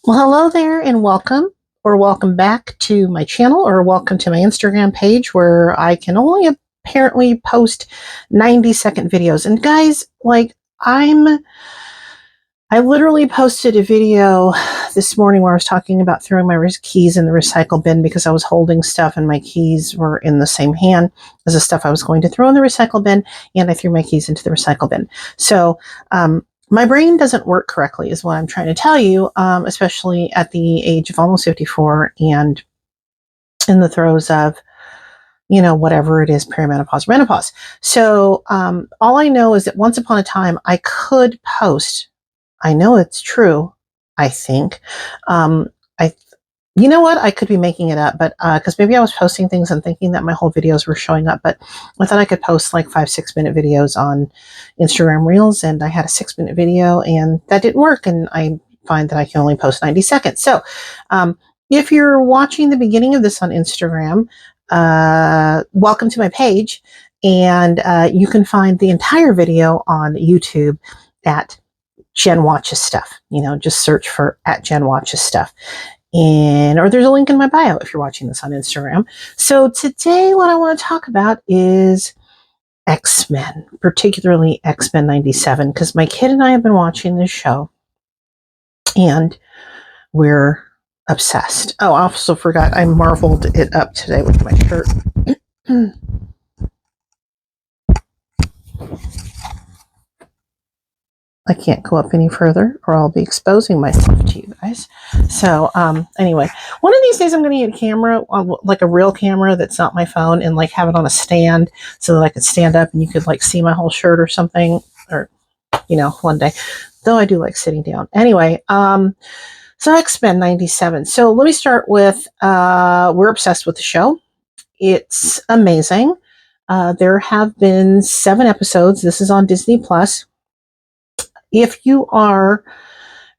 Well, hello there and welcome, or welcome back to my channel, or welcome to my Instagram page where I can only apparently post 90-second videos. And guys, I literally posted a video this morning where I was talking about throwing my keys in the recycle bin because I was holding stuff and my keys were in the same hand as the stuff I was going to throw in the recycle bin, and I threw my keys into the recycle bin. So, my brain doesn't work correctly is what I'm trying to tell you, especially at the age of almost 54 and in the throes of, whatever it is, perimenopause, menopause. So all I know is that once upon a time I could post. I know it's true, I think. I You know what? I could be making it up, but because maybe I was posting things and thinking that my whole videos were showing up, but I thought I could post like 5-6 minute videos on Instagram Reels, and I had a 6 minute video, and that didn't work. And I find that I can only post 90 seconds. So, if you're watching the beginning of this on Instagram, welcome to my page, and you can find the entire video on YouTube at Jen Watches Stuff. Just search for at Jen Watches Stuff. Or there's a link in my bio if you're watching this on Instagram. So today what I want to talk about is X-Men, particularly X-Men 97, because my kid and I have been watching this show and we're obsessed. Oh, I also forgot I marveled it up today with my shirt. I can't go up any further or I'll be exposing myself to you guys. So anyway, one of these days I'm going to get a camera, like a real camera that's not my phone, and like have it on a stand so that I could stand up and you could like see my whole shirt or something, or one day. Though I do like sitting down. Anyway, so X-Men 97. So let me start with we're obsessed with the show. It's amazing. There have been 7 episodes. This is on Disney Plus. If you are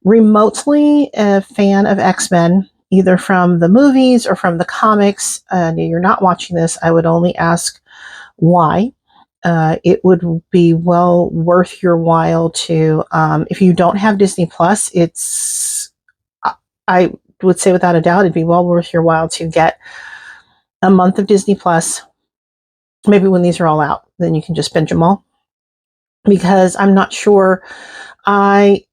remotely a fan of X-Men, either from the movies or from the comics, and you're not watching this, I would only ask why. It would be well worth your while to, if you don't have Disney Plus, I would say without a doubt, it'd be well worth your while to get a month of Disney Plus. Maybe when these are all out, then you can just binge them all. Because I'm not sure, I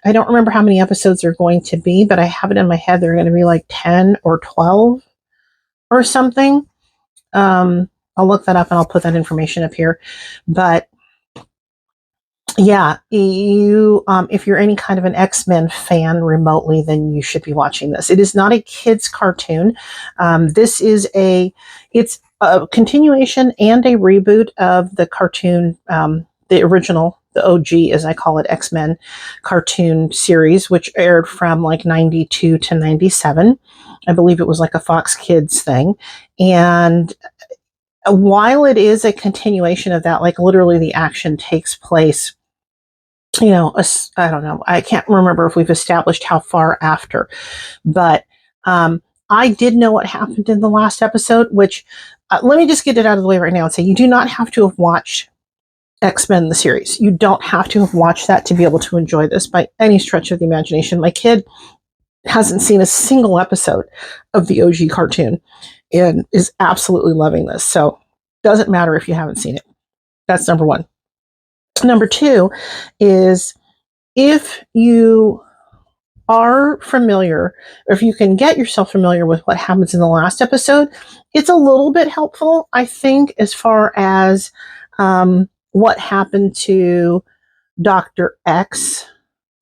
don't remember how many episodes they're going to be, but I have it in my head they're going to be like 10 or 12 or something. I'll look that up and I'll put that information up here. But yeah, if you're any kind of an X-Men fan remotely, then you should be watching this. It is not a kids cartoon. This is it's a continuation and a reboot of the cartoon, the original, the OG, as I call it, X-Men cartoon series, which aired from like 92 to 97. I believe it was like a Fox Kids thing. And while it is a continuation of that, like literally the action takes place, I don't know, I can't remember if we've established how far after, but I did know what happened in the last episode, which let me just get it out of the way right now and say you do not have to have watched X-Men the series. You don't have to have watched that to be able to enjoy this by any stretch of the imagination. My kid hasn't seen a single episode of the OG cartoon and is absolutely loving this. So doesn't matter if you haven't seen it. That's number one. Number two is, if you are familiar, or if you can get yourself familiar with what happens in the last episode, it's a little bit helpful, I think, as far as what happened to Dr. X,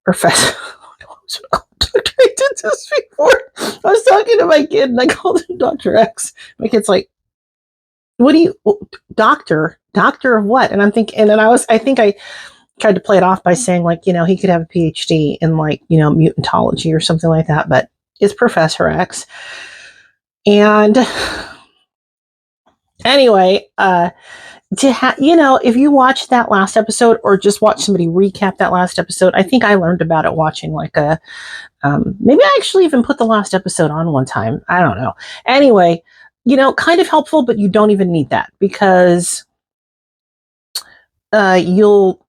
Professor. I did this before. I was talking to my kid and I called him Dr. X. My kid's like, "What do you, doctor of what?" And I'm thinking, and then I think I tried to play it off by saying, like, he could have a PhD in, like, mutantology or something like that, but it's Professor X. And anyway, if you watch that last episode or just watch somebody recap that last episode, I think I learned about it watching like maybe I actually even put the last episode on one time. I don't know. Anyway, kind of helpful, but you don't even need that, because you'll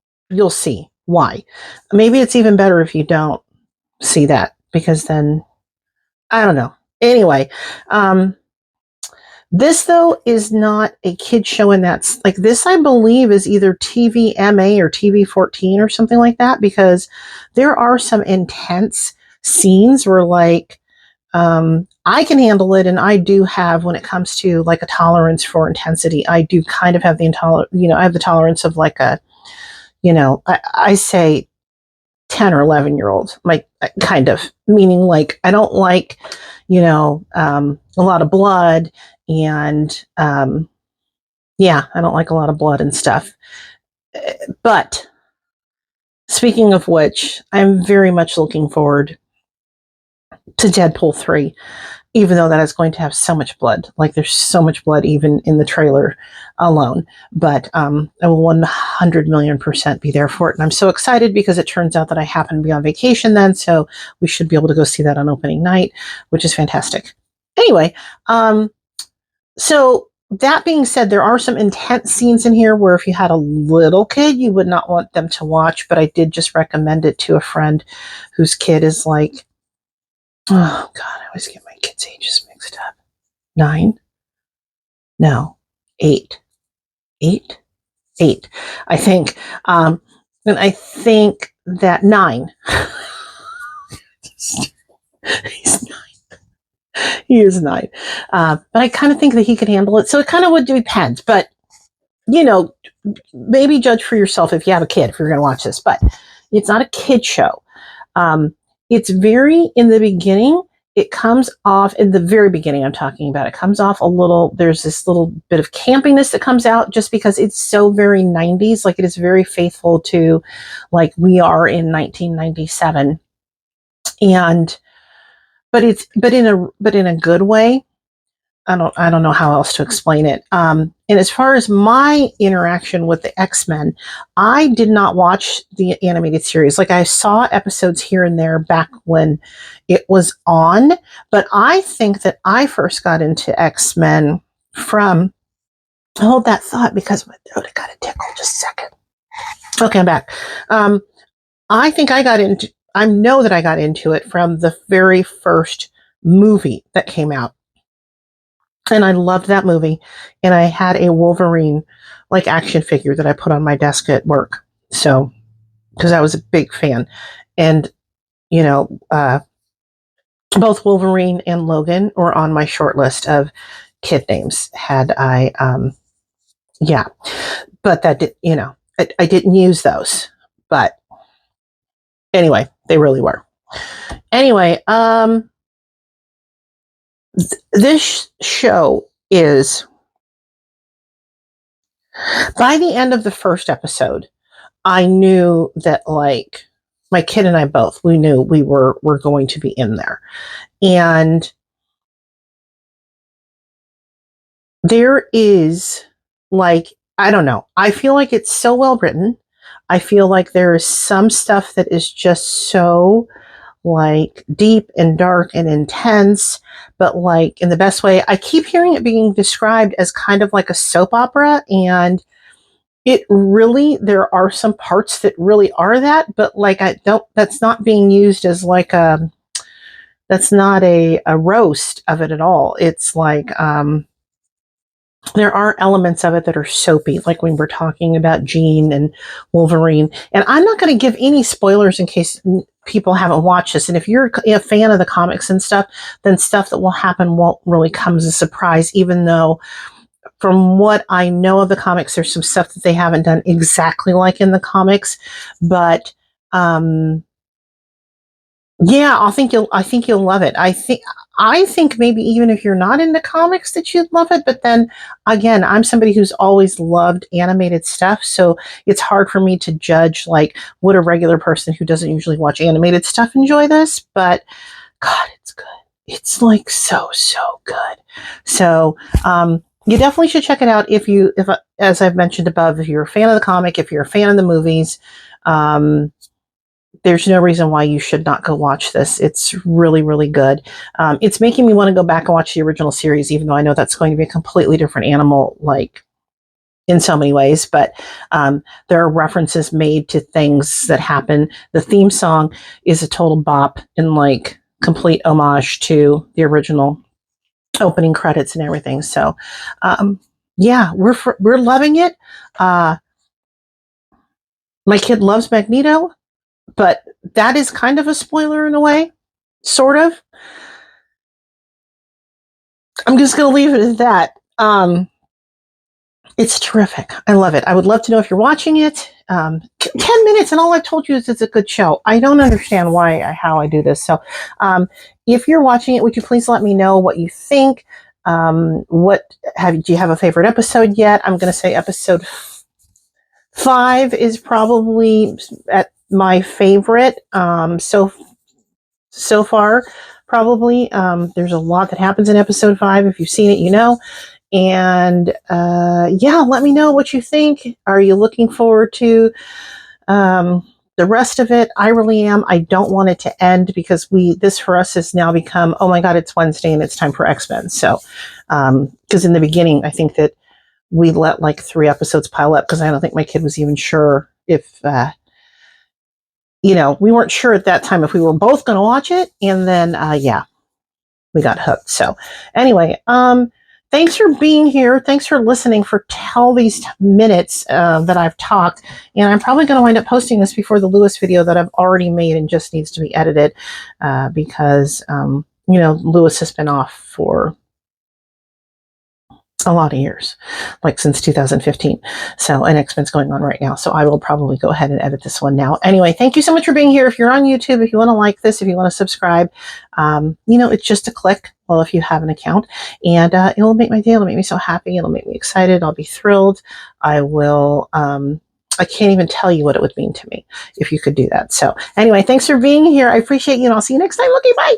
see why. Maybe it's even better if you don't see that because then I don't know. Anyway, this though is not a kid show, and that's like this. I believe is either TVMA or TV-14 or something like that, because there are some intense scenes where like I can handle it, and I do have when it comes to like a tolerance for intensity. I do kind of have the I have the tolerance of like a I say 10 or 11-year-old, like kind of meaning like I don't like a lot of blood and yeah, I don't like a lot of blood and stuff. But speaking of which, I'm very much looking forward to Deadpool 3, even though that is going to have so much blood. Like there's so much blood even in the trailer alone. But I will 100 million% be there for it. And I'm so excited because it turns out that I happen to be on vacation then. So we should be able to go see that on opening night, which is fantastic. Anyway, so that being said, there are some intense scenes in here where if you had a little kid, you would not want them to watch. But I did just recommend it to a friend whose kid is like, oh God, I always get my kids' ages mixed up. 9? No, 8. 8? 8, I think. And I think that 9. He's 9. He is 9. But I kind of think that he could handle it. So it kind of would depend. But, maybe judge for yourself if you have a kid, if you're going to watch this. But it's not a kid show. It's very, in the beginning, it comes off, in the very beginning I'm talking about, it comes off a little, there's this little bit of campiness that comes out just because it's so very 90s. Like it is very faithful to like we are in 1997. And, but in a good way. I don't know how else to explain it. And as far as my interaction with the X-Men, I did not watch the animated series. Like I saw episodes here and there back when it was on, but I think that I first got into X-Men from, hold that thought because my throat got a tickle. Just a second. Okay, I'm back. I think I know that I got into it from the very first movie that came out. And I loved that movie. And I had a Wolverine like action figure that I put on my desk at work. So, because I was a big fan. And, both Wolverine and Logan were on my short list of kid names had I, yeah. But that did, I didn't use those. But anyway, they really were. Anyway, this show is, by the end of the first episode, I knew that like my kid and I both, we knew we were going to be in there. And there is like, I don't know. I feel like it's so well written. I feel like there is some stuff that is just so like deep and dark and intense, but like in the best way. I keep hearing it being described as kind of like a soap opera, and it really, there are some parts that really are that, but like that's not being used as like that's not a roast of it at all. It's like, there are elements of it that are soapy, like when we're talking about Jean and Wolverine. And I'm not going to give any spoilers in case people haven't watched this. And if you're a fan of the comics and stuff, then stuff that will happen won't really come as a surprise, even though from what I know of the comics, there's some stuff that they haven't done exactly like in the comics. But yeah, I think you'll love it. I think maybe even if you're not into comics that you'd love it, but then again, I'm somebody who's always loved animated stuff, so it's hard for me to judge like would a regular person who doesn't usually watch animated stuff enjoy this, but God, it's good. It's like so good. So, you definitely should check it out if as I've mentioned above, if you're a fan of the comic, if you're a fan of the movies, there's no reason why you should not go watch this. It's really, really good. It's making me want to go back and watch the original series, even though I know that's going to be a completely different animal, like in so many ways, but there are references made to things that happen. The theme song is a total bop and like complete homage to the original opening credits and everything. So, yeah, we're loving it. My kid loves Magneto, but that is kind of a spoiler in a way, sort of. I'm just going to leave it at that. It's terrific. I love it. I would love to know if you're watching it. 10 minutes and all I've told you is it's a good show. I don't understand how I do this. So, if you're watching it, would you please let me know what you think? Do you have a favorite episode yet? I'm going to say episode 5 is probably at my favorite. So far, probably. There's a lot that happens in episode 5. If you've seen it, you know. And yeah, let me know what you think. Are you looking forward to the rest of it? I really am. I don't want it to end because this for us has now become, oh my God, it's Wednesday and it's time for X-Men. So, because in the beginning, I think that we let like 3 episodes pile up because I don't think my kid was even sure if, we weren't sure at that time if we were both going to watch it. And then, yeah, we got hooked. So anyway, thanks for being here. Thanks for listening for all these minutes that I've talked. And I'm probably going to wind up posting this before the Lewis video that I've already made and just needs to be edited because, Lewis has been off for a lot of years, like since 2015. So, and X-Men's going on right now. So I will probably go ahead and edit this one now. Anyway, thank you so much for being here. If you're on YouTube, if you want to like this, if you want to subscribe, it's just a click. Well, if you have an account, and it'll make my day. It'll make me so happy. It'll make me excited. I'll be thrilled. I will. I can't even tell you what it would mean to me if you could do that. So anyway, thanks for being here. I appreciate you, and I'll see you next time. Okay, bye.